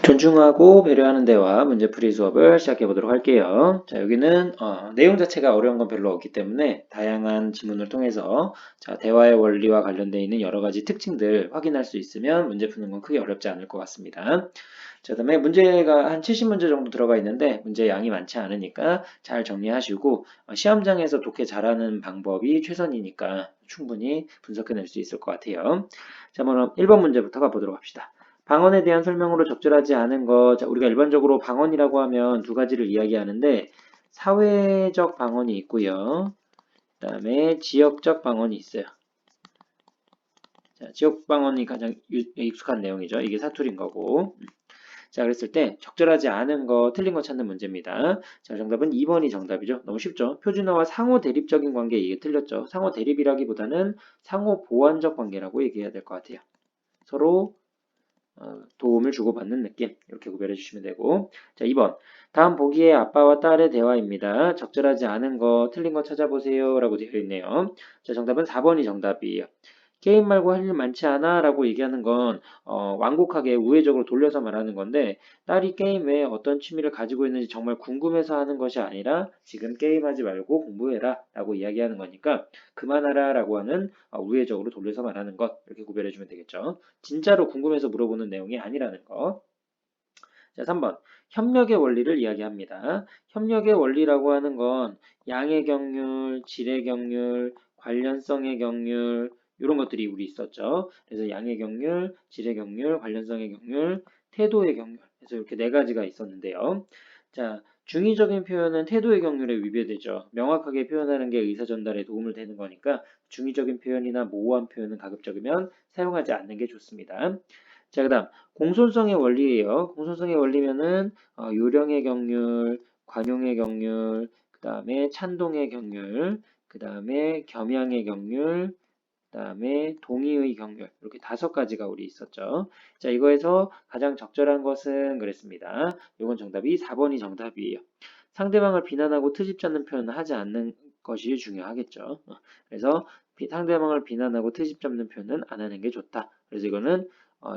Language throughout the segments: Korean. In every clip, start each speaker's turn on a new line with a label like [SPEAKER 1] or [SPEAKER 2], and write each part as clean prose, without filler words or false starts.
[SPEAKER 1] 존중하고 배려하는 대화 문제풀이 수업을 시작해 보도록 할게요. 자, 여기는 내용 자체가 어려운 건 별로 없기 때문에 다양한 지문을 통해서 대화의 원리와 관련되어 있는 여러 가지 특징들 확인할 수 있으면 문제 푸는 건 크게 어렵지 않을 것 같습니다. 자, 그다음에 문제가 한 70문제 정도 들어가 있는데 문제 양이 많지 않으니까 잘 정리하시고 시험장에서 독해 잘하는 방법이 최선이니까 충분히 분석해낼 수 있을 것 같아요. 자, 그럼 1번 문제부터 가보도록 합시다. 방언에 대한 설명으로 적절하지 않은 것, 자, 우리가 일반적으로 방언이라고 하면 두 가지를 이야기하는데 사회적 방언이 있고요. 그 다음에 지역적 방언이 있어요. 자, 지역 방언이 가장 익숙한 내용이죠. 이게 사투리인 거고. 자, 그랬을 때 적절하지 않은 거, 틀린 거 찾는 문제입니다. 자, 정답은 2번이 정답이죠. 너무 쉽죠? 표준어와 상호 대립적인 관계, 이게 틀렸죠. 상호 대립이라기보다는 상호 보완적 관계라고 얘기해야 될 것 같아요. 서로 도움을 주고받는 느낌, 이렇게 구별해 주시면 되고. 자, 2번 다음 보기에 아빠와 딸의 대화입니다. 적절하지 않은 거, 틀린 거 찾아보세요 라고 되어 있네요. 자, 정답은 4번이 정답이에요. 게임 말고 할 일 많지 않아 라고 얘기하는 건 완곡하게 우회적으로 돌려서 말하는 건데, 딸이 게임 외에 어떤 취미를 가지고 있는지 정말 궁금해서 하는 것이 아니라 지금 게임하지 말고 공부해라 라고 이야기하는 거니까 그만하라 라고 하는 우회적으로 돌려서 말하는 것, 이렇게 구별해 주면 되겠죠. 진짜로 궁금해서 물어보는 내용이 아니라는 거. 자, 3번. 협력의 원리를 이야기합니다. 협력의 원리라고 하는 건 양의 경률, 질의 경률, 관련성의 경률, 이런 것들이 우리 있었죠. 그래서 양의 경률, 질의 경률, 관련성의 경률, 태도의 경률. 그래서 이렇게 네 가지가 있었는데요. 자, 중의적인 표현은 태도의 경률에 위배되죠. 명확하게 표현하는 게 의사 전달에 도움을 되는 거니까 중의적인 표현이나 모호한 표현은 가급적이면 사용하지 않는 게 좋습니다. 자, 그다음 공손성의 원리예요. 공손성의 원리면은 요령의 경률, 관용의 경률, 그 다음에 찬동의 경률, 그 다음에 겸양의 경률, 그 다음에 동의의 경률, 이렇게 5가지가 우리 있었죠. 자, 이거에서 가장 적절한 것은 그랬습니다. 이건 정답이 4번이 정답이에요. 상대방을 비난하고 트집 잡는 표현을 하지 않는 것이 중요하겠죠. 그래서 상대방을 비난하고 트집 잡는 표현은 안 하는 게 좋다. 그래서 이거는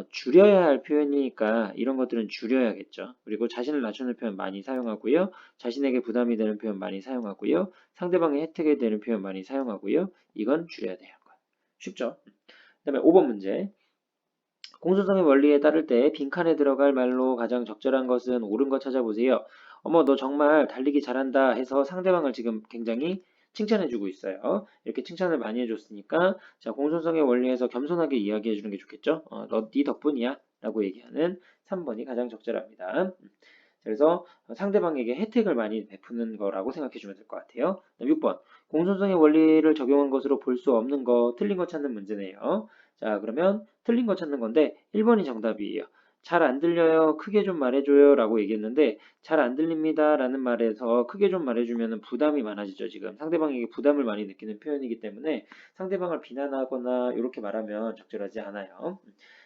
[SPEAKER 1] 줄여야 할 표현이니까 이런 것들은 줄여야겠죠. 그리고 자신을 낮추는 표현 많이 사용하고요. 자신에게 부담이 되는 표현 많이 사용하고요. 상대방의 혜택이 되는 표현 많이 사용하고요. 이건 줄여야 돼요. 쉽죠? 그다음에 5번 문제. 공소성의 원리에 따를 때 빈칸에 들어갈 말로 가장 적절한 것은 옳은 거 찾아보세요. 어머, 너 정말 달리기 잘한다 해서 상대방을 지금 굉장히 칭찬해주고 있어요. 이렇게 칭찬을 많이 해줬으니까 자, 공손성의 원리에서 겸손하게 이야기해주는 게 좋겠죠? 네 덕분이야 라고 얘기하는 3번이 가장 적절합니다. 그래서 상대방에게 혜택을 많이 베푸는 거라고 생각해 주면 될 것 같아요. 6번. 공손성의 원리를 적용한 것으로 볼 수 없는 거, 틀린 거 찾는 문제네요. 자, 그러면 틀린 거 찾는 건데 1번이 정답이에요. 잘 안 들려요. 크게 좀 말해줘요. 라고 얘기했는데 잘 안 들립니다. 라는 말에서 크게 좀 말해주면 부담이 많아지죠. 지금 상대방에게 부담을 많이 느끼는 표현이기 때문에 상대방을 비난하거나 이렇게 말하면 적절하지 않아요.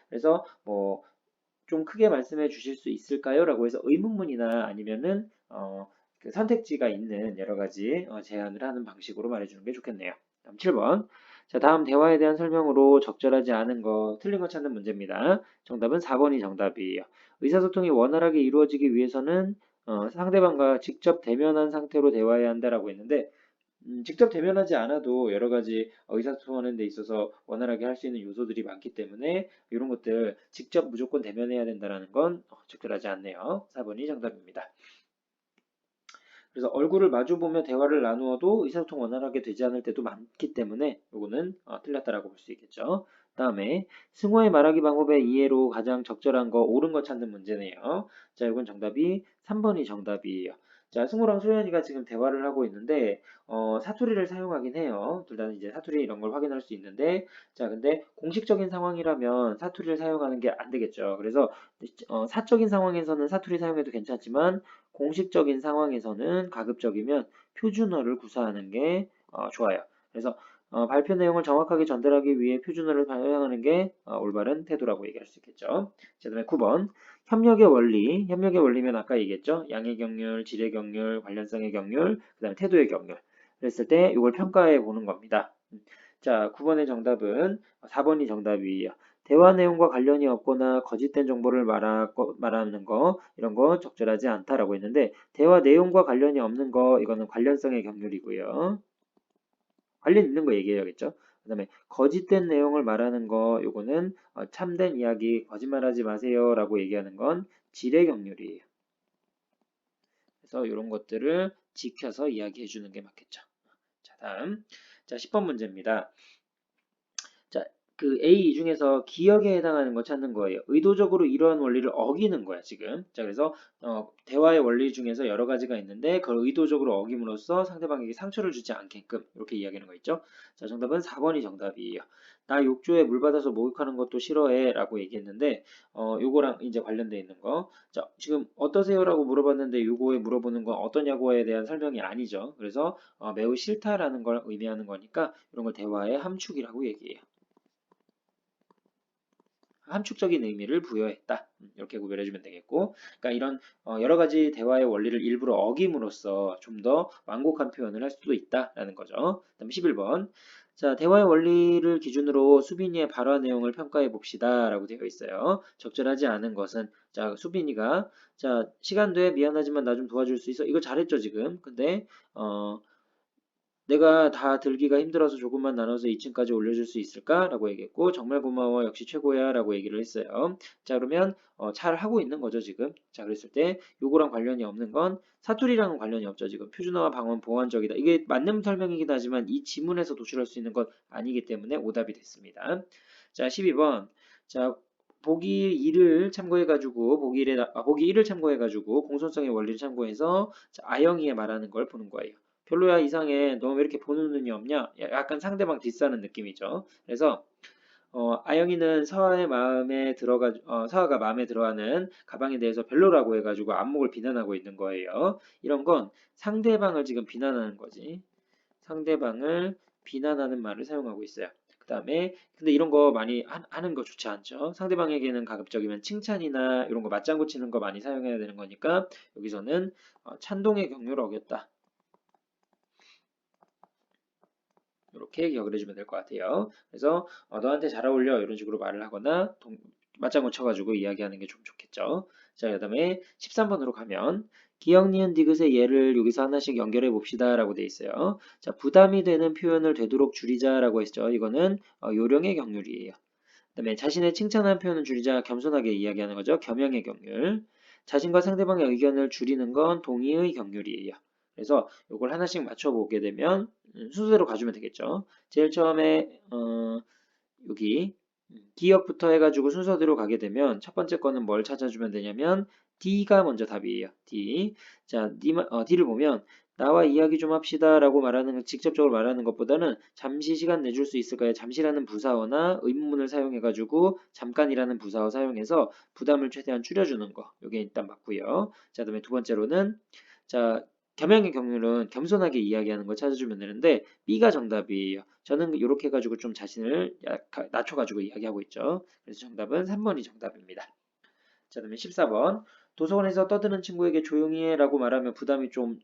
[SPEAKER 1] 그래서 뭐 좀 크게 말씀해 주실 수 있을까요? 라고 해서 의문문이나 아니면은 그 선택지가 있는 여러 가지 제안을 하는 방식으로 말해주는 게 좋겠네요. 다음 7번. 자, 다음 대화에 대한 설명으로 적절하지 않은 거, 틀린 거 찾는 문제입니다. 정답은 4번이 정답이에요. 의사소통이 원활하게 이루어지기 위해서는 상대방과 직접 대면한 상태로 대화해야 한다라고 했는데 직접 대면하지 않아도 여러 가지 의사소통하는 데 있어서 원활하게 할 수 있는 요소들이 많기 때문에 이런 것들 직접 무조건 대면해야 된다는 건 적절하지 않네요. 4번이 정답입니다. 그래서 얼굴을 마주보며 대화를 나누어도 의사소통 원활하게 되지 않을 때도 많기 때문에 이거는 틀렸다라고 볼 수 있겠죠. 다음에 승호의 말하기 방법의 이해로 가장 적절한 거, 옳은 거 찾는 문제네요. 자, 이건 정답이 3번이 정답이에요. 자, 승호랑 소연이가 지금 대화를 하고 있는데 사투리를 사용하긴 해요. 둘 다 이제 사투리 이런 걸 확인할 수 있는데 자, 근데 공식적인 상황이라면 사투리를 사용하는 게 안 되겠죠. 그래서 사적인 상황에서는 사투리 사용해도 괜찮지만 공식적인 상황에서는 가급적이면 표준어를 구사하는 게 좋아요. 그래서 발표 내용을 정확하게 전달하기 위해 표준어를 사용하는 게 올바른 태도라고 얘기할 수 있겠죠. 자, 그다음에 9번. 협력의 원리. 협력의 원리면 아까 얘기했죠. 양의 경률, 질의 경률, 관련성의 경률, 그다음에 태도의 경률. 그랬을 때 이걸 평가해 보는 겁니다. 자, 9번의 정답은 4번이 정답이에요. 대화 내용과 관련이 없거나 거짓된 정보를 말하는 거 이런 거 적절하지 않다라고 했는데 대화 내용과 관련이 없는 거 이거는 관련성의 경률이고요. 관련 있는 거 얘기해야겠죠. 그다음에 거짓된 내용을 말하는 거 요거는 참된 이야기 거짓말하지 마세요라고 얘기하는 건 질의 경률이에요. 그래서 이런 것들을 지켜서 이야기해 주는 게 맞겠죠. 자, 다음. 자, 10번 문제입니다. 자, 그 A 중에서 기억에 해당하는 거 찾는 거예요. 의도적으로 이러한 원리를 어기는 거야, 지금. 자, 그래서 대화의 원리 중에서 여러 가지가 있는데 그걸 의도적으로 어김으로써 상대방에게 상처를 주지 않게끔 이렇게 이야기하는 거 있죠. 자, 정답은 4번이 정답이에요. 나 욕조에 물 받아서 목욕하는 것도 싫어해 라고 얘기했는데 요거랑 이제 관련돼 있는 거. 자, 지금 어떠세요? 라고 물어봤는데 요거에 물어보는 건 어떠냐고에 대한 설명이 아니죠. 그래서 매우 싫다라는 걸 의미하는 거니까 이런 걸 대화의 함축이라고 얘기해요. 함축적인 의미를 부여했다. 이렇게 구별해주면 되겠고, 그러니까 이런 여러 가지 대화의 원리를 일부러 어김으로써 좀 더 완곡한 표현을 할 수도 있다라는 거죠. 그다음 11번. 자, 대화의 원리를 기준으로 수빈이의 발화 내용을 평가해 봅시다라고 되어 있어요. 적절하지 않은 것은 자, 수빈이가 자, 시간 돼 미안하지만 나 좀 도와줄 수 있어? 이거 잘했죠, 지금. 근데 내가 다 들기가 힘들어서 조금만 나눠서 2층까지 올려줄 수 있을까? 라고 얘기했고 정말 고마워 역시 최고야 라고 얘기를 했어요. 자 그러면 잘 하고 있는 거죠 지금. 자 그랬을 때 요거랑 관련이 없는 건 사투리랑은 관련이 없죠 지금. 표준어와 방언 보완적이다. 이게 맞는 설명이긴 하지만 이 지문에서 도출할 수 있는 건 아니기 때문에 오답이 됐습니다. 자 12번. 자 보기 2를 참고해가지고 보기 1을 참고해가지고 공손성의 원리를 참고해서 자, 아영이의 말하는 걸 보는 거예요. 별로야 이상해. 너 왜 이렇게 보는 눈이 없냐? 약간 상대방 디스하는 느낌이죠. 그래서 아영이는 서아가 마음에 들어하는 가방에 대해서 별로라고 해가지고 안목을 비난하고 있는 거예요. 이런 건 상대방을 지금 비난하는 거지. 상대방을 비난하는 말을 사용하고 있어요. 그 다음에 근데 이런 거 많이 하는 거 좋지 않죠. 상대방에게는 가급적이면 칭찬이나 이런 거 맞장구 치는 거 많이 사용해야 되는 거니까 여기서는 찬동의 경륜을 어겼다. 이렇게 기억을 해주면 될 것 같아요. 그래서 너한테 잘 어울려 이런 식으로 말을 하거나 맞장구 쳐가지고 이야기하는 게 좀 좋겠죠. 자, 그다음에 13번으로 가면 기억, 니은, 디귿의 예를 여기서 하나씩 연결해 봅시다 라고 돼 있어요. 자, 부담이 되는 표현을 되도록 줄이자라고 했죠. 이거는 요령의 경률이에요. 그다음에 자신의 칭찬한 표현을 줄이자 겸손하게 이야기하는 거죠. 겸양의 경률. 자신과 상대방의 의견을 줄이는 건 동의의 경률이에요. 그래서 이걸 하나씩 맞춰보게 되면 순서대로 가주면 되겠죠. 제일 처음에 여기 기억부터 해가지고 순서대로 가게 되면 첫 번째 거는 뭘 찾아주면 되냐면 D가 먼저 답이에요. D. 자, D를 보면 나와 이야기 좀 합시다 라고 직접적으로 말하는 것보다는 잠시 시간 내줄 수 있을까요? 잠시라는 부사어나 의문문을 사용해가지고 잠깐이라는 부사어 사용해서 부담을 최대한 줄여주는 거. 이게 일단 맞고요. 자, 그다음에 두 번째로는 자, 겸양의 경륜은 겸손하게 이야기하는 걸 찾아주면 되는데 B가 정답이에요. 저는 이렇게 해가지고 좀 자신을 낮춰가지고 이야기하고 있죠. 그래서 정답은 3번이 정답입니다. 자, 그다음에 14번. 도서관에서 떠드는 친구에게 조용히 해라고 말하면 부담이 좀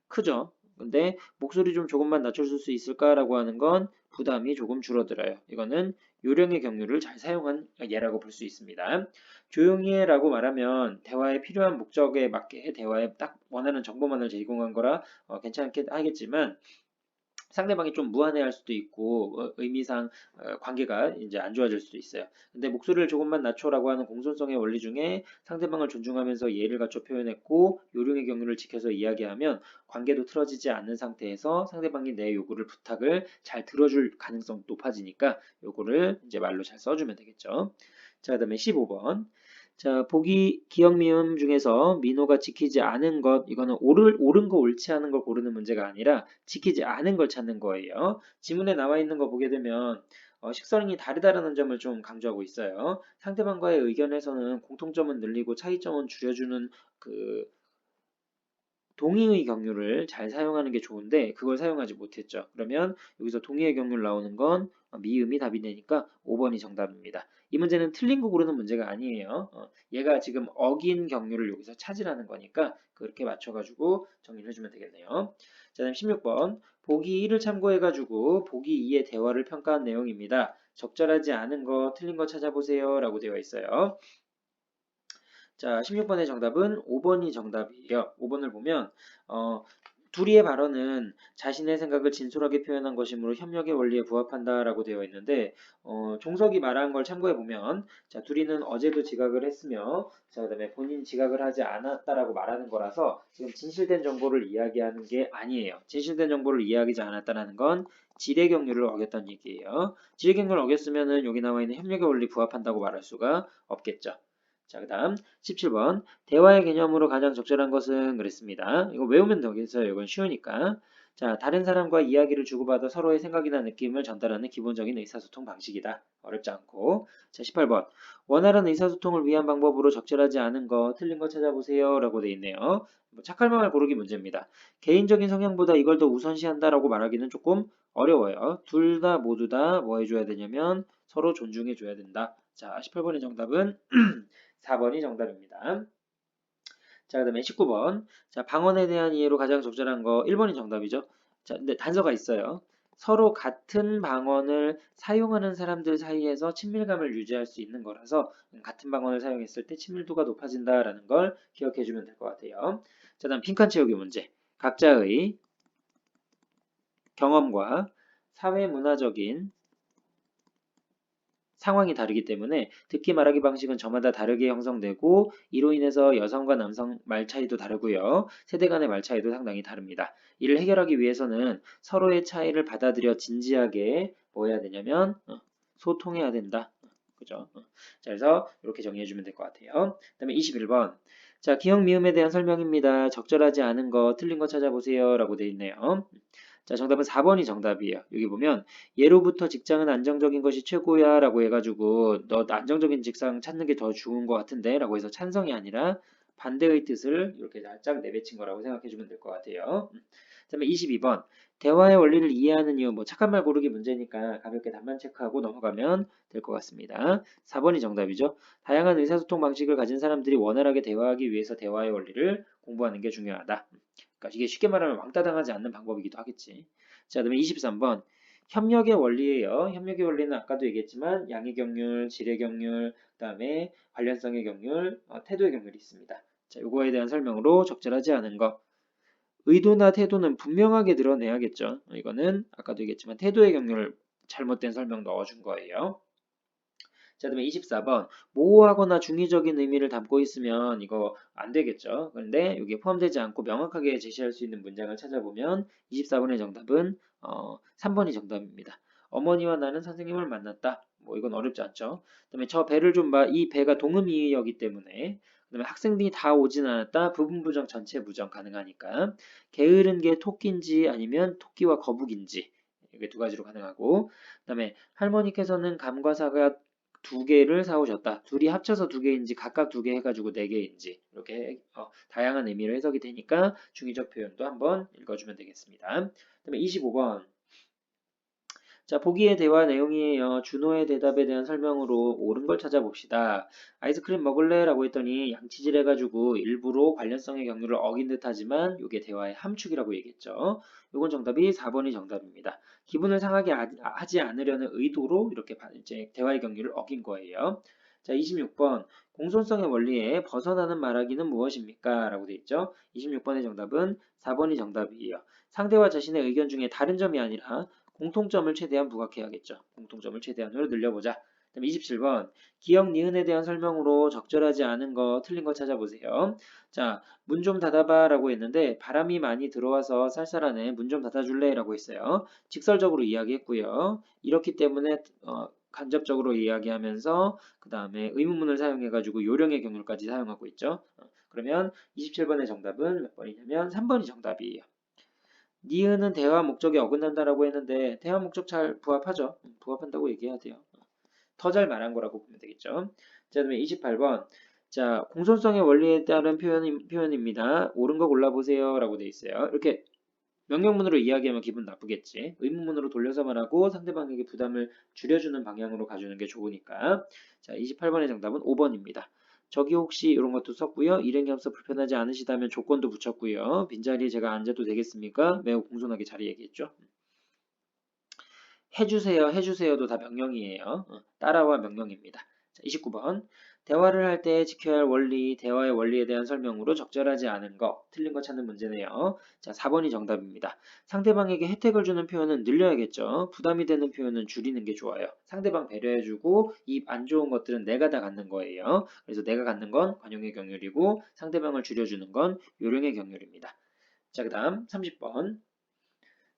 [SPEAKER 1] 크죠. 근데 목소리 좀 조금만 낮춰줄 수 있을까라고 하는 건 부담이 조금 줄어들어요. 이거는 요령의 경륜을 잘 사용한 예라고 볼 수 있습니다. 조용히 해라고 말하면 대화에 필요한 목적에 맞게 대화에 딱 원하는 정보만을 제공한 거라 괜찮게 하겠지만 상대방이 좀 무안해할 수도 있고 의미상 관계가 이제 안 좋아질 수도 있어요. 근데 목소리를 조금만 낮춰라고 하는 공손성의 원리 중에 상대방을 존중하면서 예의를 갖춰 표현했고 요령의 경륜을 지켜서 이야기하면 관계도 틀어지지 않는 상태에서 상대방이 내 요구를 부탁을 잘 들어줄 가능성 높아지니까 요거를 이제 말로 잘 써주면 되겠죠. 자, 그다음에 15번. 자, 보기 기억 미음 중에서 민호가 지키지 않은 것, 이거는 옳은 거 옳지 않은 걸 고르는 문제가 아니라 지키지 않은 걸 찾는 거예요. 지문에 나와 있는 거 보게 되면 식성이 다르다는 점을 좀 강조하고 있어요. 상대방과의 의견에서는 공통점은 늘리고 차이점은 줄여주는 그 동의의 경률을 잘 사용하는 게 좋은데 그걸 사용하지 못했죠. 그러면 여기서 동의의 경률 나오는 건 미음이 답이 되니까 5번이 정답입니다. 이 문제는 틀린 거 고르는 문제가 아니에요. 얘가 지금 어긴 경률을 여기서 찾으라는 거니까 그렇게 맞춰가지고 정리를 해주면 되겠네요. 자, 다음 16번. 보기 1을 참고해가지고 보기 2의 대화를 평가한 내용입니다. 적절하지 않은 거, 틀린 거 찾아보세요 라고 되어 있어요. 자, 16번의 정답은 5번이 정답이에요. 5번을 보면 둘이의 발언은 자신의 생각을 진솔하게 표현한 것이므로 협력의 원리에 부합한다라고 되어 있는데 종석이 말한 걸 참고해 보면 자, 둘이는 어제도 지각을 했으며 자, 그다음에 본인 지각을 하지 않았다라고 말하는 거라서 지금 진실된 정보를 이야기하는 게 아니에요. 진실된 정보를 이야기하지 않았다라는 건 지레 경륜을 어겼다는 얘기예요. 지레 경륜을 어겼으면은 여기 나와 있는 협력의 원리 부합한다고 말할 수가 없겠죠. 자, 그 다음 17번 대화의 개념으로 가장 적절한 것은 그랬습니다. 이거 외우면 되겠어요. 이건 쉬우니까. 자, 다른 사람과 이야기를 주고받아 서로의 생각이나 느낌을 전달하는 기본적인 의사소통 방식이다. 어렵지 않고. 자, 18번 원활한 의사소통을 위한 방법으로 적절하지 않은 거, 틀린 거 찾아보세요. 라고 돼 있네요. 뭐 착할 말을 고르기 문제입니다. 개인적인 성향보다 이걸 더 우선시한다라고 말하기는 조금 어려워요. 둘 다 모두 다 뭐 해줘야 되냐면 서로 존중해줘야 된다. 자, 18번의 정답은 4번이 정답입니다. 자, 그 다음에 19번. 자, 방언에 대한 이해로 가장 적절한 거 1번이 정답이죠. 자, 근데 단서가 있어요. 서로 같은 방언을 사용하는 사람들 사이에서 친밀감을 유지할 수 있는 거라서 같은 방언을 사용했을 때 친밀도가 높아진다라는 걸 기억해 주면 될 것 같아요. 자, 다음 빈칸 채우기 문제. 각자의 경험과 사회 문화적인 상황이 다르기 때문에 듣기 말하기 방식은 저마다 다르게 형성되고 이로 인해서 여성과 남성 말 차이도 다르고요. 세대 간의 말 차이도 상당히 다릅니다. 이를 해결하기 위해서는 서로의 차이를 받아들여 진지하게 뭐 해야 되냐면 소통해야 된다. 그죠? 자, 그래서 이렇게 정리해 주면 될 것 같아요. 그다음에 21번. 자, 기억 미음에 대한 설명입니다. 적절하지 않은 거, 틀린 거 찾아보세요. 라고 돼 있네요. 자, 정답은 4번이 정답이에요. 여기 보면 예로부터 직장은 안정적인 것이 최고야 라고 해가지고 너 안정적인 직장 찾는 게 더 좋은 것 같은데 라고 해서 찬성이 아니라 반대의 뜻을 이렇게 살짝 내뱉은 거라고 생각해 주면 될 것 같아요. 그다음에 22번 대화의 원리를 이해하는 이유 뭐 착한 말 고르기 문제니까 가볍게 답만 체크하고 넘어가면 될 것 같습니다. 4번이 정답이죠. 다양한 의사소통 방식을 가진 사람들이 원활하게 대화하기 위해서 대화의 원리를 공부하는 게 중요하다. 그러니까 이게 쉽게 말하면 왕따 당하지 않는 방법이기도 하겠지. 자, 그다음에 23번 협력의 원리예요. 협력의 원리는 아까도 얘기했지만 양의 경률, 질의 경률, 그다음에 관련성의 경률, 태도의 경률이 있습니다. 자, 요거에 대한 설명으로 적절하지 않은 거. 의도나 태도는 분명하게 드러내야겠죠. 이거는 아까도 얘기했지만 태도의 경률을 잘못된 설명 넣어준 거예요. 자, 그다음에 24번 모호하거나 중의적인 의미를 담고 있으면 이거 안 되겠죠. 그런데 여기에 포함되지 않고 명확하게 제시할 수 있는 문장을 찾아보면 24번의 정답은 3번이 정답입니다. 어머니와 나는 선생님을 만났다. 뭐 이건 어렵지 않죠. 그다음에 저 배를 좀 봐. 이 배가 동음이어기 때문에 그다음에 학생들이 다 오진 않았다. 부분 부정 전체 부정 가능하니까 게으른 게 토끼인지 아니면 토끼와 거북인지 이게 두 가지로 가능하고 그다음에 할머니께서는 감과 사과 두 개를 사오셨다. 둘이 합쳐서 두 개인지 각각 두 개 해가지고 네 개인지 이렇게 다양한 의미로 해석이 되니까 중의적 표현도 한번 읽어주면 되겠습니다. 그다음에 25번. 자, 보기의 대화 내용이에요. 준호의 대답에 대한 설명으로 옳은 걸 찾아봅시다. 아이스크림 먹을래? 라고 했더니 양치질 해가지고 일부러 관련성의 경륜을 어긴 듯 하지만 이게 대화의 함축이라고 얘기했죠. 이건 정답이 4번이 정답입니다. 기분을 상하게 하지 않으려는 의도로 이렇게 이제 대화의 경륜을 어긴 거예요. 자, 26번. 공손성의 원리에 벗어나는 말하기는 무엇입니까? 라고 돼 있죠. 26번의 정답은 4번이 정답이에요. 상대와 자신의 의견 중에 다른 점이 아니라 공통점을 최대한 부각해야겠죠. 공통점을 최대한으로 늘려보자. 그다음 27번 기억 니은에 대한 설명으로 적절하지 않은 거 틀린 거 찾아보세요. 자, 문 좀 닫아봐 라고 했는데 바람이 많이 들어와서 쌀쌀하네. 문 좀 닫아줄래? 라고 했어요. 직설적으로 이야기했고요. 이렇기 때문에 간접적으로 이야기하면서 그 다음에 의문문을 사용해가지고 요령의 경우까지 사용하고 있죠. 그러면 27번의 정답은 몇 번이냐면 3번이 정답이에요. 니은은 대화 목적에 어긋난다라고 했는데 대화 목적 잘 부합하죠. 부합한다고 얘기해야 돼요. 더 잘 말한 거라고 보면 되겠죠. 자, 그다음에 28번. 자, 공손성의 원리에 따른 표현입니다. 옳은 거 골라보세요. 라고 돼 있어요. 이렇게 명령문으로 이야기하면 기분 나쁘겠지. 의문문으로 돌려서 말하고 상대방에게 부담을 줄여주는 방향으로 가주는 게 좋으니까. 자, 28번의 정답은 5번입니다. 저기 혹시 이런 것도 썼고요. 일행 겸서 불편하지 않으시다면 조건도 붙였고요. 빈자리에 제가 앉아도 되겠습니까? 매우 공손하게 자리 얘기했죠. 해주세요, 해주세요도 다 명령이에요. 따라와 명령입니다. 자, 29번. 대화를 할 때 지켜야 할 원리, 대화의 원리에 대한 설명으로 적절하지 않은 거, 틀린 거 찾는 문제네요. 자, 4번이 정답입니다. 상대방에게 혜택을 주는 표현은 늘려야겠죠. 부담이 되는 표현은 줄이는 게 좋아요. 상대방 배려해주고 입 안 좋은 것들은 내가 다 갖는 거예요. 그래서 내가 갖는 건 관용의 경률이고 상대방을 줄여주는 건 요령의 경률입니다. 자, 그 다음 30번.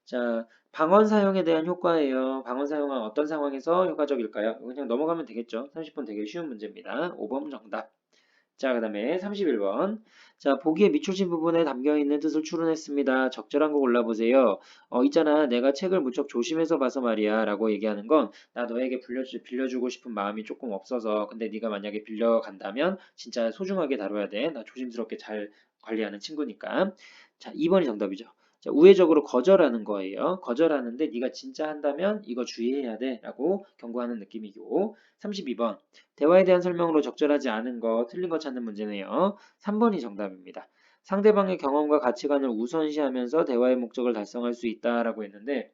[SPEAKER 1] 자, 방언 사용에 대한 효과예요. 방언 사용은 어떤 상황에서 효과적일까요? 이거 그냥 넘어가면 되겠죠. 30번 되게 쉬운 문제입니다. 5번 정답. 자, 그 다음에 31번. 자, 보기에 밑줄진 부분에 담겨있는 뜻을 추론했습니다. 적절한 거 골라보세요. 있잖아. 내가 책을 무척 조심해서 봐서 말이야. 라고 얘기하는 건 나 너에게 빌려주고 싶은 마음이 조금 없어서 근데 네가 만약에 빌려간다면 진짜 소중하게 다뤄야 돼. 나 조심스럽게 잘 관리하는 친구니까. 자, 2번이 정답이죠. 자, 우회적으로 거절하는 거예요. 거절하는데 네가 진짜 한다면 이거 주의해야 돼. 라고 경고하는 느낌이고. 32번. 대화에 대한 설명으로 적절하지 않은 거, 틀린 거 찾는 문제네요. 3번이 정답입니다. 상대방의 경험과 가치관을 우선시하면서 대화의 목적을 달성할 수 있다라고 했는데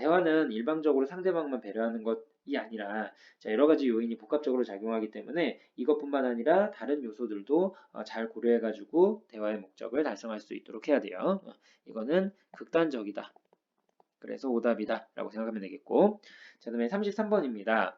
[SPEAKER 1] 대화는 일방적으로 상대방만 배려하는 것이 아니라 자, 여러 가지 요인이 복합적으로 작용하기 때문에 이것뿐만 아니라 다른 요소들도 잘 고려해가지고 대화의 목적을 달성할 수 있도록 해야 돼요. 이거는 극단적이다. 그래서 오답이다 라고 생각하면 되겠고 자, 그다음에 33번입니다.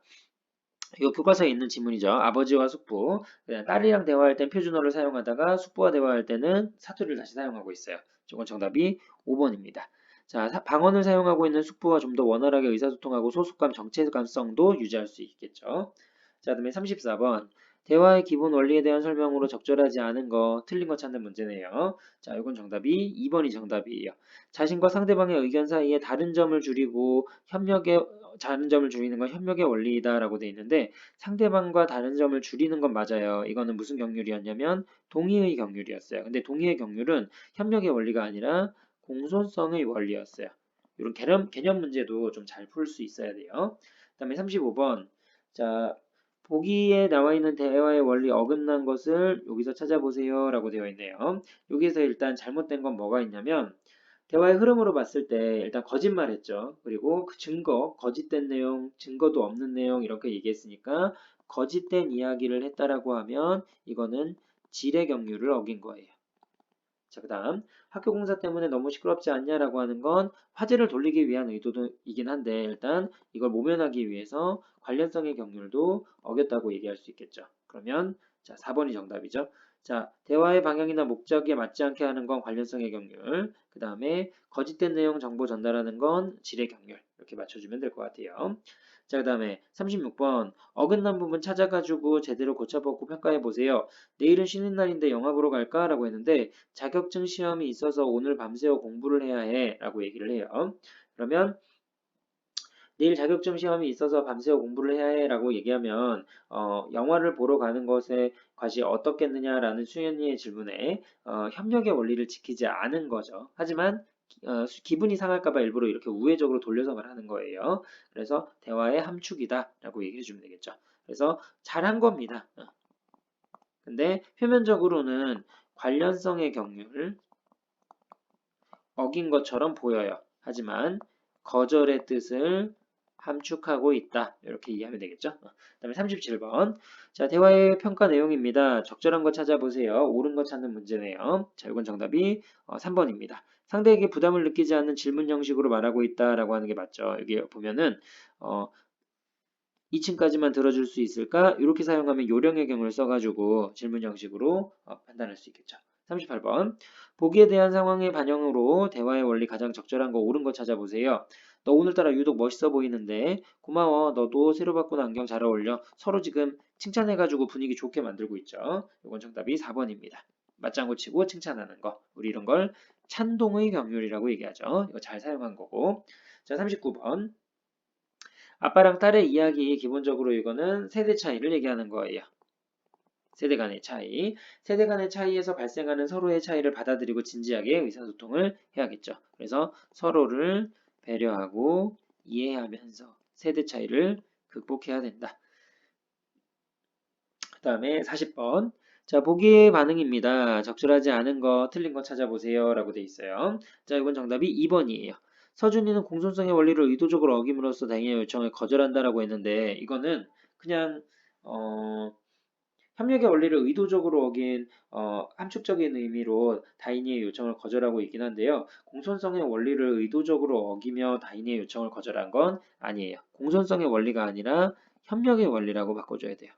[SPEAKER 1] 이거 교과서에 있는 지문이죠. 아버지와 숙부. 그냥 딸이랑 대화할 땐 표준어를 사용하다가 숙부와 대화할 때는 사투리를 다시 사용하고 있어요. 이건 정답이 5번입니다. 자, 방언을 사용하고 있는 숙부와 좀 더 원활하게 의사소통하고 소속감, 정체감성도 유지할 수 있겠죠. 자, 그다음에 34번. 대화의 기본 원리에 대한 설명으로 적절하지 않은 거, 틀린 거 찾는 문제네요. 자, 이건 정답이 2번이 정답이에요. 자신과 상대방의 의견 사이에 다른 점을 줄이고 다른 점을 줄이는 건 협력의 원리이다라고 돼 있는데 상대방과 다른 점을 줄이는 건 맞아요. 이거는 무슨 경률이었냐면 동의의 경률이었어요. 근데 동의의 경률은 협력의 원리가 아니라 공손성의 원리였어요. 이런 개념 문제도 좀 잘 풀 수 있어야 돼요. 그다음에 35번. 자, 보기에 나와 있는 대화의 원리 어긋난 것을 여기서 찾아보세요 라고 되어 있네요. 여기서 일단 잘못된 건 뭐가 있냐면 대화의 흐름으로 봤을 때 일단 거짓말했죠. 그리고 그 증거, 거짓된 내용, 증거도 없는 내용 이렇게 얘기했으니까 거짓된 이야기를 했다라고 하면 이거는 질의 경륜을 어긴 거예요. 자, 그 다음 학교 공사 때문에 너무 시끄럽지 않냐라고 하는 건 화제를 돌리기 위한 의도이긴 한데 일단 이걸 모면하기 위해서 관련성의 경륜도 어겼다고 얘기할 수 있겠죠. 그러면 자 4번이 정답이죠. 자, 대화의 방향이나 목적에 맞지 않게 하는 건 관련성의 경륜, 그 다음에 거짓된 내용 정보 전달하는 건 질의 경륜 이렇게 맞춰주면 될 것 같아요. 자, 그 다음에 36번 어긋난 부분 찾아가지고 제대로 고쳐보고 평가해보세요. 내일은 쉬는 날인데 영화 보러 갈까? 라고 했는데 자격증 시험이 있어서 오늘 밤새워 공부를 해야 해 라고 얘기를 해요. 그러면 내일 자격증 시험이 있어서 밤새워 공부를 해야 해 라고 얘기하면 영화를 보러 가는 것에 과시 어떻겠느냐라는 수연이의 질문에 협력의 원리를 지키지 않은 거죠. 하지만 기분이 상할까봐 일부러 이렇게 우회적으로 돌려서 말하는 거예요. 그래서 대화의 함축이다 라고 얘기해 주면 되겠죠. 그래서 잘한 겁니다. 근데 표면적으로는 관련성의 경륜을 어긴 것처럼 보여요. 하지만 거절의 뜻을 함축하고 있다. 이렇게 이해하면 되겠죠? 그다음에 37번. 자, 대화의 평가 내용입니다. 적절한 거 찾아보세요. 옳은 거 찾는 문제네요. 자, 이건 정답이 3번입니다. 상대에게 부담을 느끼지 않는 질문 형식으로 말하고 있다라고 하는 게 맞죠. 여기 보면은 2층까지만 들어줄 수 있을까? 이렇게 사용하면 요령의 경우를 써가지고 질문 형식으로 판단할 수 있겠죠. 38번. 보기에 대한 상황의 반영으로 대화의 원리 가장 적절한 거 옳은 거 찾아보세요. 너 오늘따라 유독 멋있어 보이는데 고마워. 너도 새로 바꾼 안경 잘 어울려. 서로 지금 칭찬해가지고 분위기 좋게 만들고 있죠. 이건 정답이 4번입니다. 맞장구 치고 칭찬하는 거. 우리 이런 걸 찬동의 경륜이라고 얘기하죠. 이거 잘 사용한 거고. 자, 39번. 아빠랑 딸의 이야기 기본적으로 이거는 세대 차이를 얘기하는 거예요. 세대 간의 차이. 세대 간의 차이에서 발생하는 서로의 차이를 받아들이고 진지하게 의사소통을 해야겠죠. 그래서 서로를 배려하고 이해하면서 세대 차이를 극복해야 된다. 그 다음에 40번. 자, 보기의 반응입니다. 적절하지 않은 거, 틀린 거 찾아보세요. 라고 돼 있어요. 자, 이건 정답이 2번이에요. 서준이는 공손성의 원리를 의도적으로 어김으로써 다인의 요청을 거절한다라고 했는데 이거는 그냥 어, 협력의 원리를 의도적으로 어긴 함축적인 의미로 다인이의 요청을 거절하고 있긴 한데요. 공손성의 원리를 의도적으로 어기며 다인이의 요청을 거절한 건 아니에요. 공손성의 원리가 아니라 협력의 원리라고 바꿔줘야 돼요.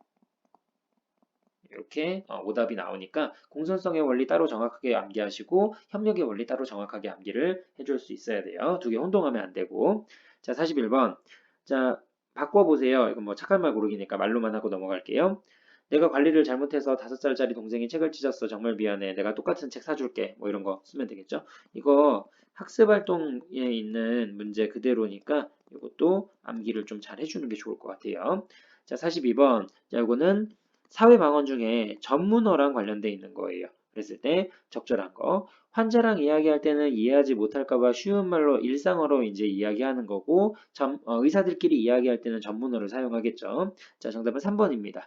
[SPEAKER 1] 이렇게 오답이 나오니까 공손성의 원리 따로 정확하게 암기하시고 협력의 원리 따로 정확하게 암기를 해줄 수 있어야 돼요. 두 개 혼동하면 안 되고. 자, 41번. 자, 바꿔보세요. 이건 뭐 착한 말 고르기니까 말로만 하고 넘어갈게요. 내가 관리를 잘못해서 5살짜리 동생이 책을 찢었어. 정말 미안해. 내가 똑같은 책 사줄게. 뭐 이런 거 쓰면 되겠죠. 이거 학습활동에 있는 문제 그대로니까 이것도 암기를 좀 잘 해주는 게 좋을 것 같아요. 자, 42번. 자, 이거는 사회방언 중에 전문어랑 관련돼 있는 거예요. 그랬을 때 적절한 거. 환자랑 이야기할 때는 이해하지 못할까봐 쉬운 말로 일상어로 이제 이야기하는 거고 의사들끼리 이야기할 때는 전문어를 사용하겠죠. 자, 정답은 3번입니다.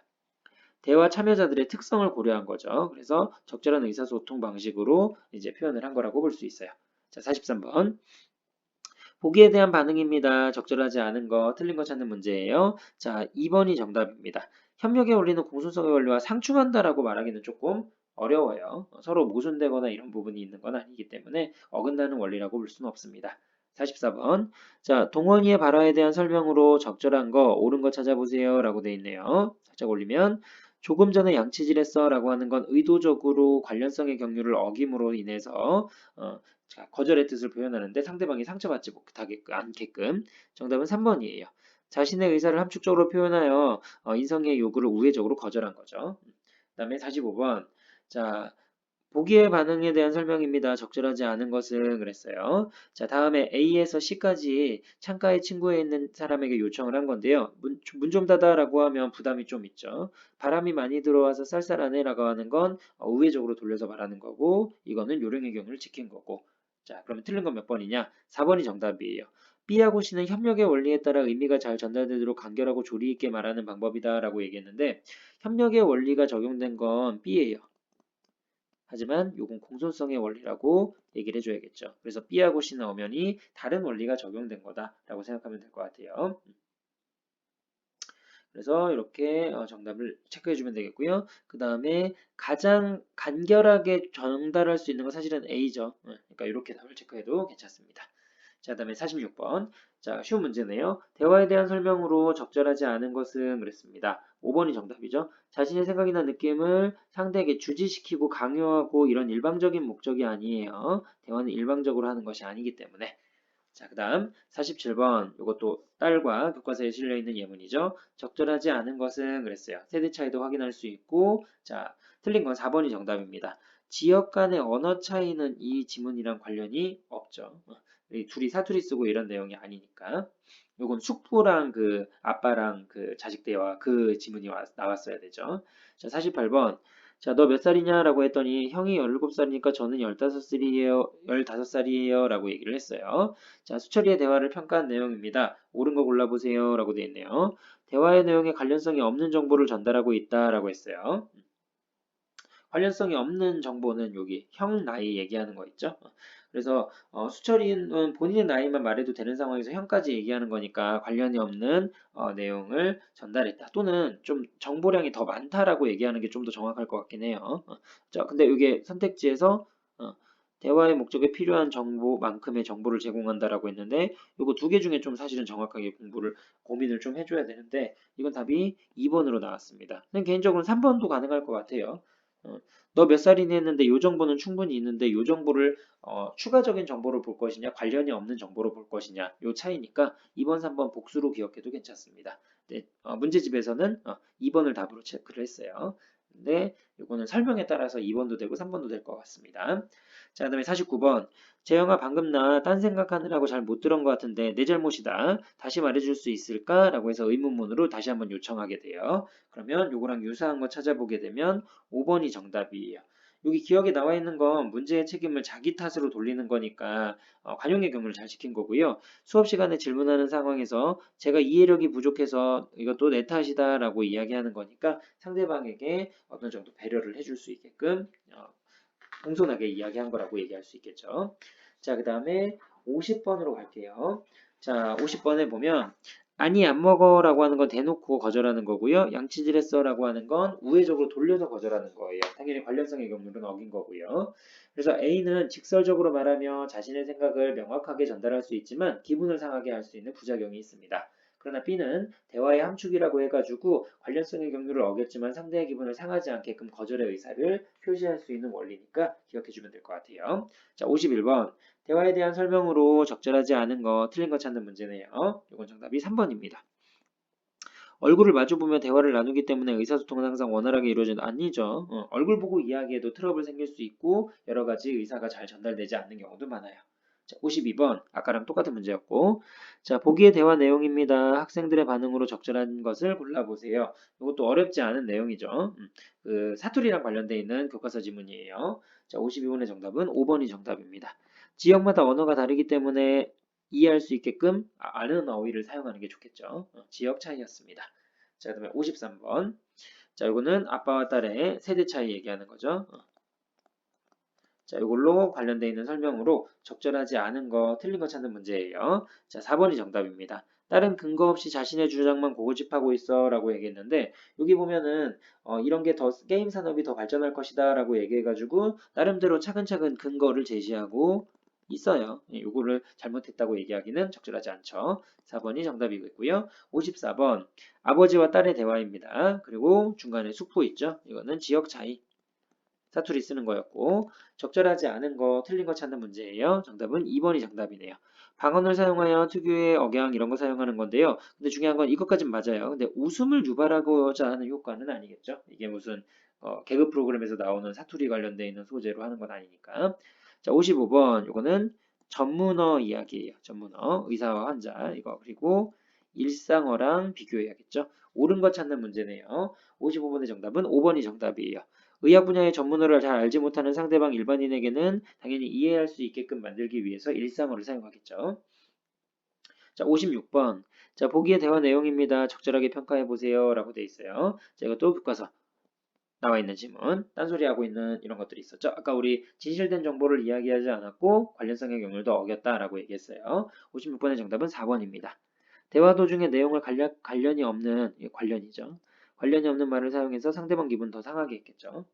[SPEAKER 1] 대화 참여자들의 특성을 고려한 거죠. 그래서 적절한 의사소통 방식으로 이제 표현을 한 거라고 볼 수 있어요. 자, 43번. 보기에 대한 반응입니다. 적절하지 않은 거, 틀린 거 찾는 문제예요. 자, 2번이 정답입니다. 협력의 원리는 공손성의 원리와 상충한다라고 말하기는 조금 어려워요. 서로 모순되거나 이런 부분이 있는 건 아니기 때문에 어긋나는 원리라고 볼 수는 없습니다. 44번. 자, 동원이의 발화에 대한 설명으로 적절한 거, 옳은 거 찾아보세요. 라고 돼 있네요. 살짝 올리면 조금 전에 양치질했어 라고 하는 건 의도적으로 관련성의 경륜을 어김으로 인해서 자, 거절의 뜻을 표현하는데 상대방이 상처받지 못하게끔 않게끔. 정답은 3번이에요. 자신의 의사를 함축적으로 표현하여 인성의 요구를 우회적으로 거절한 거죠. 그다음에 45번. 자, 보기의 반응에 대한 설명입니다. 적절하지 않은 것은 그랬어요. 자, 다음에 A에서 C까지 창가에 친구에 있는 사람에게 요청을 한 건데요. 문 좀 닫아라고 하면 부담이 좀 있죠. 바람이 많이 들어와서 쌀쌀하네라고 하는 건 우회적으로 돌려서 말하는 거고 이거는 요령의 경우를 지킨 거고. 자, 그러면 틀린 건 몇 번이냐? 4번이 정답이에요. B하고 C는 협력의 원리에 따라 의미가 잘 전달되도록 간결하고 조리 있게 말하는 방법이다라고 얘기했는데 협력의 원리가 적용된 건 B예요. 하지만 요건 공손성의 원리라고 얘기를 해줘야겠죠. 그래서 B하고 C는 엄연히 다른 원리가 적용된 거다라고 생각하면 될 것 같아요. 그래서 이렇게 정답을 체크해주면 되겠고요. 그 다음에 가장 간결하게 전달할 수 있는 건 사실은 A죠. 그러니까 이렇게 답을 체크해도 괜찮습니다. 자, 다음에 46번. 자, 쉬운 문제네요. 대화에 대한 설명으로 적절하지 않은 것은 그랬습니다. 5번이 정답이죠. 자신의 생각이나 느낌을 상대에게 주지시키고 강요하고 이런 일방적인 목적이 아니에요. 대화는 일방적으로 하는 것이 아니기 때문에. 자, 그 다음 47번. 이것도 딸과 교과서에 실려있는 예문이죠. 적절하지 않은 것은 그랬어요. 세대 차이도 확인할 수 있고 자, 틀린 건 4번이 정답입니다. 지역 간의 언어 차이는 이 지문이랑 관련이 없죠. 이 둘이 사투리 쓰고 이런 내용이 아니니까. 요건 숙부랑 그 아빠랑 그 자식 대화 그 지문이 나왔어야 되죠. 자, 48번. 자, 너 몇 살이냐? 라고 했더니 형이 17살이니까 저는 15살이에요. 15살이에요. 라고 얘기를 했어요. 자, 수철이의 대화를 평가한 내용입니다. 옳은 거 골라보세요. 라고 되어 있네요. 대화의 내용에 관련성이 없는 정보를 전달하고 있다. 라고 했어요. 관련성이 없는 정보는 여기 형 나이 얘기하는 거 있죠. 그래서 수철이는 본인의 나이만 말해도 되는 상황에서 형까지 얘기하는 거니까 관련이 없는 내용을 전달했다. 또는 좀 정보량이 더 많다라고 얘기하는 게 좀 더 정확할 것 같긴 해요. 자, 근데 이게 선택지에서 어, 대화의 목적에 필요한 정보만큼의 정보를 제공한다라고 했는데 이거 두 개 중에 좀 사실은 정확하게 고민을 좀 해줘야 되는데 이건 답이 2번으로 나왔습니다. 개인적으로는 3번도 가능할 것 같아요. 너 몇 살이니 했는데 요 정보는 충분히 있는데 요 정보를 추가적인 정보를 볼 것이냐 관련이 없는 정보로 볼 것이냐 요 차이니까 2번, 3번 복수로 기억해도 괜찮습니다. 네, 문제집에서는 2번을 답으로 체크를 했어요. 근데 요거는 설명에 따라서 2번도 되고 3번도 될 것 같습니다. 자, 그다음에 49번. 재영아 방금 나 딴 생각하느라고 잘 못 들은 것 같은데 내 잘못이다. 다시 말해줄 수 있을까? 라고 해서 의문문으로 다시 한번 요청하게 돼요. 그러면 요거랑 유사한 거 찾아보게 되면 5번이 정답이에요. 여기 기억에 나와 있는 건 문제의 책임을 자기 탓으로 돌리는 거니까 관용의 경우를 잘 지킨 거고요. 수업 시간에 질문하는 상황에서 제가 이해력이 부족해서 이것도 내 탓이다 라고 이야기하는 거니까 상대방에게 어느 정도 배려를 해줄 수 있게끔 공손하게 이야기한 거라고 얘기할 수 있겠죠. 자, 그 다음에 50번으로 갈게요. 자, 50번에 보면 아니 안 먹어라고 하는 건 대놓고 거절하는 거고요. 양치질 했어라고 하는 건 우회적으로 돌려서 거절하는 거예요. 당연히 관련성의 경우는 어긴 거고요. 그래서 A는 직설적으로 말하며 자신의 생각을 명확하게 전달할 수 있지만 기분을 상하게 할 수 있는 부작용이 있습니다. 그러나 B는 대화의 함축이라고 해가지고 관련성의 경우를 어겼지만 상대의 기분을 상하지 않게끔 거절의 의사를 표시할 수 있는 원리니까 기억해주면 될 것 같아요. 자, 51번. 대화에 대한 설명으로 적절하지 않은 거, 틀린 거 찾는 문제네요. 이건 정답이 3번입니다. 얼굴을 마주보며 대화를 나누기 때문에 의사소통은 항상 원활하게 이루어진다. 아니죠. 얼굴 보고 이야기해도 트러블 생길 수 있고 여러 가지 의사가 잘 전달되지 않는 경우도 많아요. 자, 52번. 아까랑 똑같은 문제였고. 자, 보기의 대화 내용입니다. 학생들의 반응으로 적절한 것을 골라보세요. 이것도 어렵지 않은 내용이죠. 그 사투리랑 관련되어 있는 교과서 지문이에요. 자, 52번의 정답은 5번이 정답입니다. 지역마다 언어가 다르기 때문에 이해할 수 있게끔 아는 어휘를 사용하는 게 좋겠죠. 지역 차이였습니다. 자, 그다음에 53번. 자, 이거는 아빠와 딸의 세대 차이 얘기하는 거죠. 자, 이걸로 관련되어 있는 설명으로 적절하지 않은 거, 틀린 거 찾는 문제예요. 자, 4번이 정답입니다. 딸은 근거 없이 자신의 주장만 고집하고 있어 라고 얘기했는데 여기 보면은 이런 게 더 게임 산업이 더 발전할 것이다 라고 얘기해가지고 나름대로 차근차근 근거를 제시하고 있어요. 이거를 잘못했다고 얘기하기는 적절하지 않죠. 4번이 정답이고요. 54번 아버지와 딸의 대화입니다. 그리고 중간에 숙부 있죠. 이거는 지역 차이. 사투리 쓰는 거였고 적절하지 않은 거 틀린 거 찾는 문제예요. 정답은 2번이 정답이네요. 방언을 사용하여 특유의 억양 이런 거 사용하는 건데요. 근데 중요한 건 이것까진 맞아요. 근데 웃음을 유발하고자 하는 효과는 아니겠죠. 이게 무슨 개그 프로그램에서 나오는 사투리 관련돼 있는 소재로 하는 건 아니니까. 자, 55번 이거는 전문어 이야기예요. 전문어 의사와 환자 이거 그리고 일상어랑 비교해야겠죠. 옳은 거 찾는 문제네요. 55번의 정답은 5번이 정답이에요. 의학 분야의 전문어를 잘 알지 못하는 상대방 일반인에게는 당연히 이해할 수 있게끔 만들기 위해서 일상어를 사용하겠죠. 자, 56번. 자, 보기의 대화 내용입니다. 적절하게 평가해 보세요. 라고 돼 있어요. 자, 이것도 교과서 나와 있는 지문, 딴소리하고 있는 이런 것들이 있었죠. 아까 우리 진실된 정보를 이야기하지 않았고 관련성의 경우도 어겼다라고 얘기했어요. 56번의 정답은 4번입니다. 대화 도중에 내용을 관련이 없는 관련이죠. 관련이 없는 말을 사용해서 상대방 기분 더 상하게 했겠죠.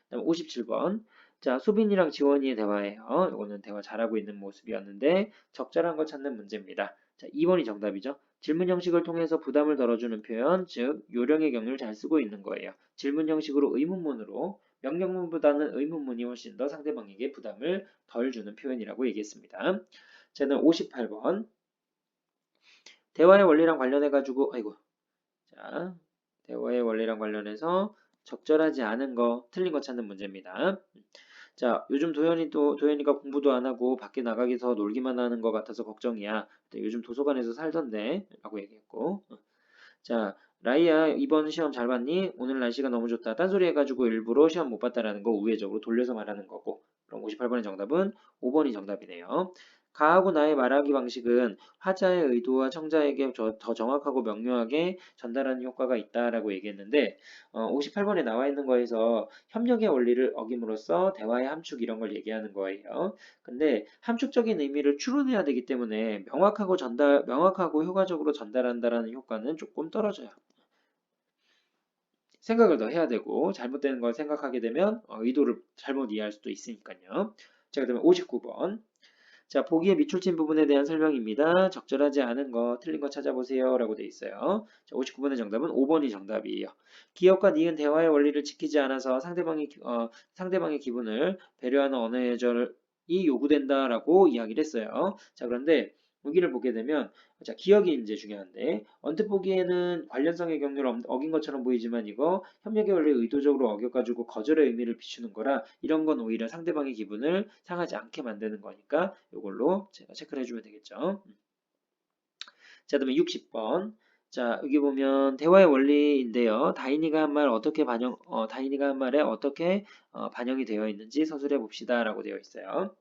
[SPEAKER 1] 그다음 57번. 자, 수빈이랑 지원이의 대화예요. 이거는 대화 잘하고 있는 모습이었는데 적절한 거 찾는 문제입니다. 자, 2번이 정답이죠. 질문 형식을 통해서 부담을 덜어주는 표현, 즉 요령의 경우를 잘 쓰고 있는 거예요. 질문 형식으로 의문문으로 명령문보다는 의문문이 훨씬 더 상대방에게 부담을 덜 주는 표현이라고 얘기했습니다. 저는 58번. 대화의 원리랑 관련해가지고, 아이고, 자, 대화의 원리랑 관련해서 적절하지 않은 거, 틀린 거 찾는 문제입니다. 자, 요즘 도현이가 공부도 안 하고 밖에 나가기서 놀기만 하는 것 같아서 걱정이야. 요즘 도서관에서 살던데, 라고 얘기했고. 자, 라이야, 이번 시험 잘 봤니? 오늘 날씨가 너무 좋다. 딴소리 해가지고 일부러 시험 못 봤다라는 거 우회적으로 돌려서 말하는 거고. 그럼 58번의 정답은 5번이 정답이네요. 가하고 나의 말하기 방식은 화자의 의도와 청자에게 더 정확하고 명료하게 전달하는 효과가 있다라고 얘기했는데 58번에 나와 있는 거에서 협력의 원리를 어김으로써 대화의 함축 이런 걸 얘기하는 거예요. 근데 함축적인 의미를 추론해야 되기 때문에 명확하고 효과적으로 전달한다라는 효과는 조금 떨어져요. 생각을 더 해야 되고 잘못되는 걸 생각하게 되면 의도를 잘못 이해할 수도 있으니까요. 자, 그다음에 59번. 자, 보기에 밑줄친 부분에 대한 설명입니다. 적절하지 않은 거, 틀린 거 찾아보세요. 라고 돼 있어요. 자, 59번의 정답은 5번이 정답이에요. 기업과 니은 대화의 원리를 지키지 않아서 상대방의 기분을 배려하는 언어 예절이 요구된다라고 이야기를 했어요. 자, 그런데 여기를 보게 되면 자, 기억이 이제 중요한데 언뜻 보기에는 관련성의 경로를 어긴 것처럼 보이지만 이거 협력의 원리 의도적으로 어겨가지고 거절의 의미를 비추는 거라 이런 건 오히려 상대방의 기분을 상하지 않게 만드는 거니까 이걸로 제가 체크를 해주면 되겠죠. 자, 그다음에 60번. 자, 여기 보면 대화의 원리인데요. 다인이가 한 말에 어떻게 반영이 되어 있는지 서술해 봅시다라고 되어 있어요.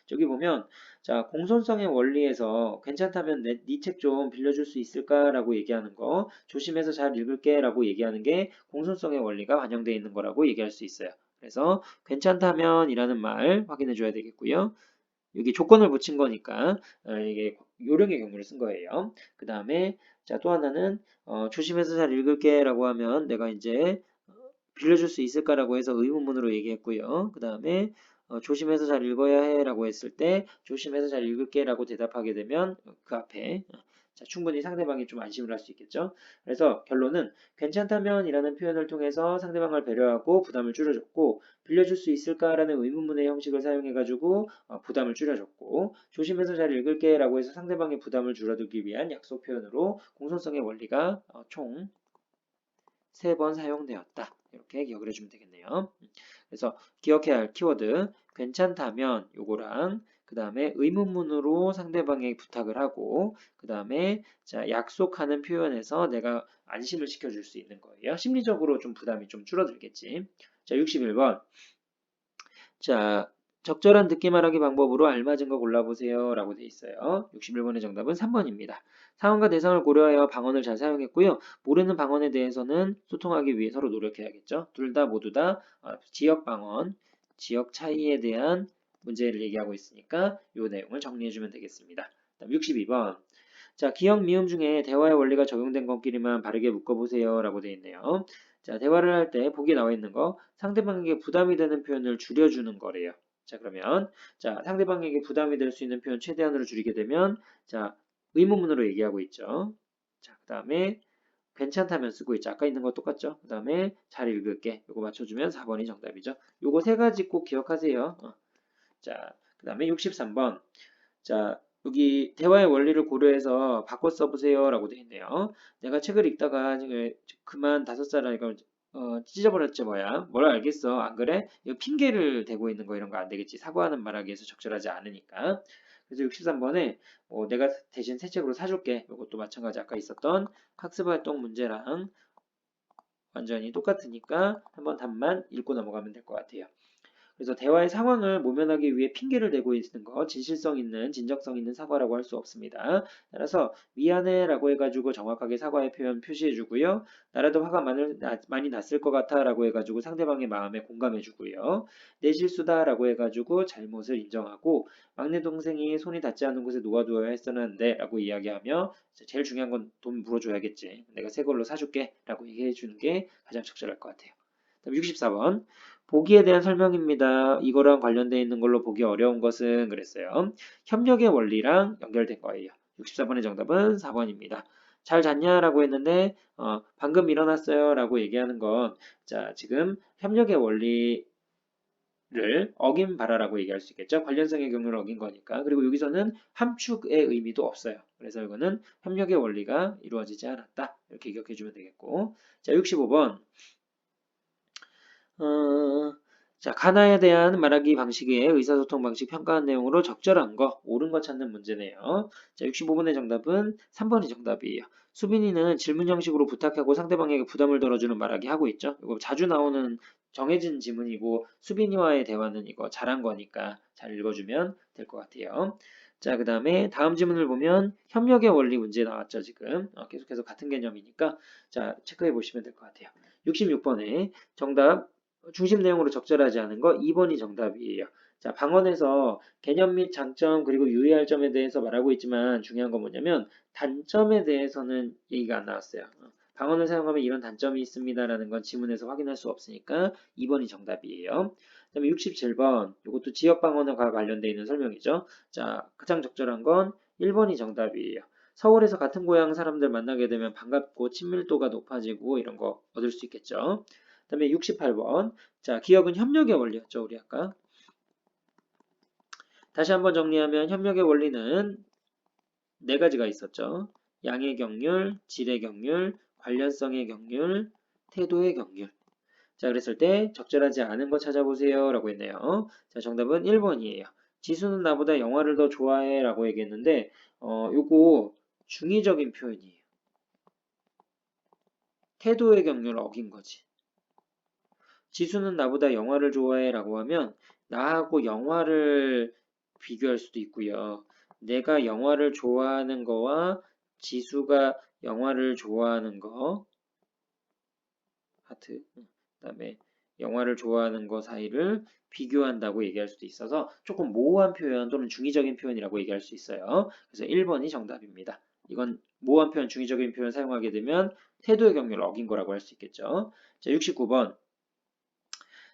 [SPEAKER 1] 저기 보면 자, 공손성의 원리에서 괜찮다면 네 책 좀 빌려줄 수 있을까라고 얘기하는 거 조심해서 잘 읽을게라고 얘기하는 게 공손성의 원리가 반영되어 있는 거라고 얘기할 수 있어요. 그래서 괜찮다면이라는 말 확인해 줘야 되겠고요. 여기 조건을 붙인 거니까 이게 요령의 경우를 쓴 거예요. 그 다음에 자, 또 하나는 조심해서 잘 읽을게 라고 하면 내가 이제 빌려줄 수 있을까라고 해서 의문문으로 얘기했고요. 그 다음에 조심해서 잘 읽어야 해 라고 했을 때 조심해서 잘 읽을게 라고 대답하게 되면 그 앞에 자, 충분히 상대방이 좀 안심을 할 수 있겠죠. 그래서 결론은 괜찮다면 이라는 표현을 통해서 상대방을 배려하고 부담을 줄여줬고 빌려줄 수 있을까라는 의문문의 형식을 사용해가지고 부담을 줄여줬고 조심해서 잘 읽을게 라고 해서 상대방의 부담을 줄여두기 위한 약속 표현으로 공손성의 원리가 총 3번 사용되었다. 이렇게 기억을 해주면 되겠네요. 그래서 기억해야 할 키워드 괜찮다면 요거랑 그 다음에 의문문으로 상대방에게 부탁을 하고 그 다음에 자 약속하는 표현에서 내가 안심을 시켜줄 수 있는 거예요. 심리적으로 좀 부담이 좀 줄어들겠지. 자 61번 자 적절한 듣기 말하기 방법으로 알맞은 거 골라보세요 라고 돼 있어요. 61번의 정답은 3번입니다. 상황과 대상을 고려하여 방언을 잘 사용했고요. 모르는 방언에 대해서는 소통하기 위해 서로 노력해야겠죠. 둘 다 모두 다 지역 방언, 지역 차이에 대한 문제를 얘기하고 있으니까 이 내용을 정리해주면 되겠습니다. 다음 62번 자 기억 미음 중에 대화의 원리가 적용된 것끼리만 바르게 묶어보세요 라고 돼 있네요. 자 대화를 할 때 보기에 나와 있는 거 상대방에게 부담이 되는 표현을 줄여주는 거래요. 자 그러면 자 상대방에게 부담이 될 수 있는 표현 최대한으로 줄이게 되면 자 의문문으로 얘기하고 있죠. 자 그 다음에 괜찮다면 쓰고 있죠. 아까 있는 거 똑같죠. 그 다음에 잘 읽을게. 요거 맞춰주면 4번이 정답이죠. 요거 3가지 꼭 기억하세요. 자 그 다음에 63번 자 여기 대화의 원리를 고려해서 바꿔 써보세요 라고 되어 있네요. 내가 책을 읽다가 지금 그만 5살이니까 찢어버렸지 뭐야. 뭘 알겠어. 안 그래? 이거 핑계를 대고 있는 거 이런 거 안 되겠지. 사과하는 말하기 위해서 적절하지 않으니까. 그래서 63번에 내가 대신 새 책으로 사줄게. 이것도 마찬가지 아까 있었던 학습활동 문제랑 완전히 똑같으니까 한번 답만 읽고 넘어가면 될 것 같아요. 그래서 대화의 상황을 모면하기 위해 핑계를 대고 있는 거 진실성 있는 진정성 있는 사과라고 할 수 없습니다. 따라서 미안해 라고 해가지고 정확하게 사과의 표현 표시해 주고요. 나라도 화가 많이 났을 것 같아 라고 해가지고 상대방의 마음에 공감해 주고요. 내 실수다 라고 해가지고 잘못을 인정하고 막내 동생이 손이 닿지 않는 곳에 놓아두어야 했었는데 라고 이야기하며 제일 중요한 건 돈 물어줘야겠지. 내가 새 걸로 사줄게 라고 얘기해 주는 게 가장 적절할 것 같아요. 다음 64번 보기에 대한 설명입니다. 이거랑 관련되어 있는 걸로 보기 어려운 것은 그랬어요. 협력의 원리랑 연결된 거예요. 64번의 정답은 4번입니다. 잘 잤냐라고 했는데 방금 일어났어요 라고 얘기하는 건 자, 지금 협력의 원리를 어긴 바라라고 얘기할 수 있겠죠. 관련성의 경우를 어긴 거니까. 그리고 여기서는 함축의 의미도 없어요. 그래서 이거는 협력의 원리가 이루어지지 않았다. 이렇게 기억해 주면 되겠고. 자, 65번. 자, 가나에 대한 말하기 방식의 의사소통 방식 평가한 내용으로 적절한 거, 옳은 거 찾는 문제네요. 자, 65번의 정답은 3번이 정답이에요. 수빈이는 질문 형식으로 부탁하고 상대방에게 부담을 덜어주는 말하기 하고 있죠. 이거 자주 나오는 정해진 지문이고 수빈이와의 대화는 이거 잘한 거니까 잘 읽어주면 될 것 같아요. 자, 그 다음에 다음 지문을 보면 협력의 원리 문제 나왔죠, 지금. 계속해서 같은 개념이니까 자, 체크해 보시면 될 것 같아요. 66번에 정답 중심 내용으로 적절하지 않은 거 2번이 정답이에요. 자, 방언에서 개념 및 장점 그리고 유의할 점에 대해서 말하고 있지만 중요한 건 뭐냐면 단점에 대해서는 얘기가 안 나왔어요. 방언을 사용하면 이런 단점이 있습니다라는 건 지문에서 확인할 수 없으니까 2번이 정답이에요. 그다음에 67번 이것도 지역 방언과 관련되어 있는 설명이죠. 자, 가장 적절한 건 1번이 정답이에요. 서울에서 같은 고향 사람들 만나게 되면 반갑고 친밀도가 높아지고 이런 거 얻을 수 있겠죠. 그 다음에 68번. 자, 기억은 협력의 원리였죠, 우리 아까. 다시 한번 정리하면 협력의 원리는 4가지가 있었죠. 양의 경률, 질의 경률, 관련성의 경률, 태도의 경률. 자, 그랬을 때 적절하지 않은 거 찾아보세요 라고 했네요. 자, 정답은 1번이에요. 지수는 나보다 영화를 더 좋아해 라고 얘기했는데 요거 중의적인 표현이에요. 태도의 경률을 어긴 거지. 지수는 나보다 영화를 좋아해 라고 하면 나하고 영화를 비교할 수도 있고요. 내가 영화를 좋아하는 거와 지수가 영화를 좋아하는 거 하트 그 다음에 영화를 좋아하는 거 사이를 비교한다고 얘기할 수도 있어서 조금 모호한 표현 또는 중의적인 표현이라고 얘기할 수 있어요. 그래서 1번이 정답입니다. 이건 모호한 표현, 중의적인 표현 사용하게 되면 태도의 경륜을 어긴 거라고 할 수 있겠죠. 자, 69번.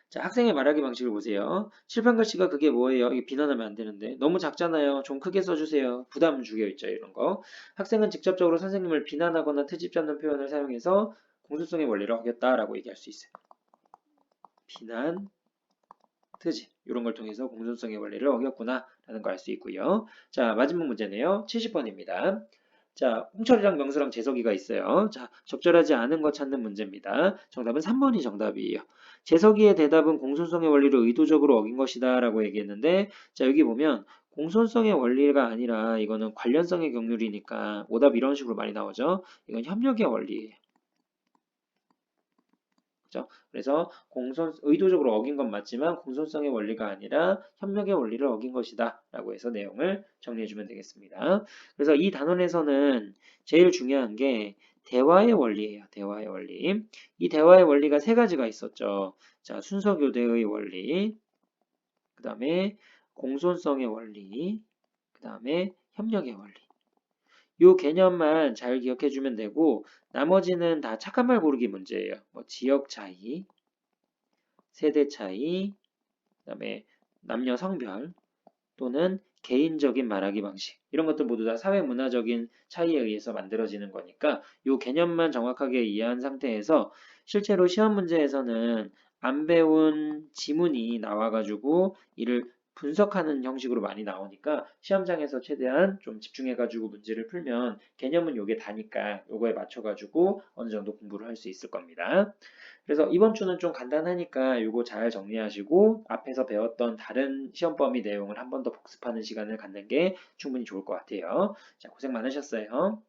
[SPEAKER 1] 자, 학생의 말하기 방식을 보세요. 칠판 글씨가 그게 뭐예요? 이게 비난하면 안 되는데. 너무 작잖아요. 좀 크게 써주세요. 부담 주겨 있죠, 이런 거. 학생은 직접적으로 선생님을 비난하거나 트집 잡는 표현을 사용해서 공소성의 원리를 어겼다라고 얘기할 수 있어요. 비난, 트집 이런 걸 통해서 공존성의 원리를 어겼구나 라는 걸 알 수 있고요. 자, 마지막 문제네요. 70번입니다. 자, 홍철이랑 명수랑 재석이가 있어요. 자, 적절하지 않은 거 찾는 문제입니다. 정답은 3번이 정답이에요. 재석이의 대답은 공손성의 원리를 의도적으로 어긴 것이다 라고 얘기했는데, 자, 여기 보면 공손성의 원리가 아니라 이거는 관련성의 경륜이니까 오답 이런 식으로 많이 나오죠. 이건 협력의 원리예요. 그죠? 그래서 의도적으로 어긴 건 맞지만 공손성의 원리가 아니라 협력의 원리를 어긴 것이다 라고 해서 내용을 정리해 주면 되겠습니다. 그래서 이 단원에서는 제일 중요한 게 대화의 원리예요. 대화의 원리. 이 대화의 원리가 세 가지가 있었죠. 자, 순서교대의 원리, 그 다음에 공손성의 원리, 그 다음에 협력의 원리. 요 개념만 잘 기억해 주면 되고 나머지는 다 착한 말 고르기 문제예요. 뭐 지역 차이, 세대 차이, 그다음에 남녀 성별 또는 개인적인 말하기 방식 이런 것들 모두 다 사회 문화적인 차이에 의해서 만들어지는 거니까 요 개념만 정확하게 이해한 상태에서 실제로 시험 문제에서는 안 배운 지문이 나와가지고 이를 분석하는 형식으로 많이 나오니까 시험장에서 최대한 좀 집중해가지고 문제를 풀면 개념은 요게 다니까 요거에 맞춰가지고 어느 정도 공부를 할 수 있을 겁니다. 그래서 이번 주는 좀 간단하니까 요거 잘 정리하시고 앞에서 배웠던 다른 시험 범위 내용을 한 번 더 복습하는 시간을 갖는 게 충분히 좋을 것 같아요. 자, 고생 많으셨어요.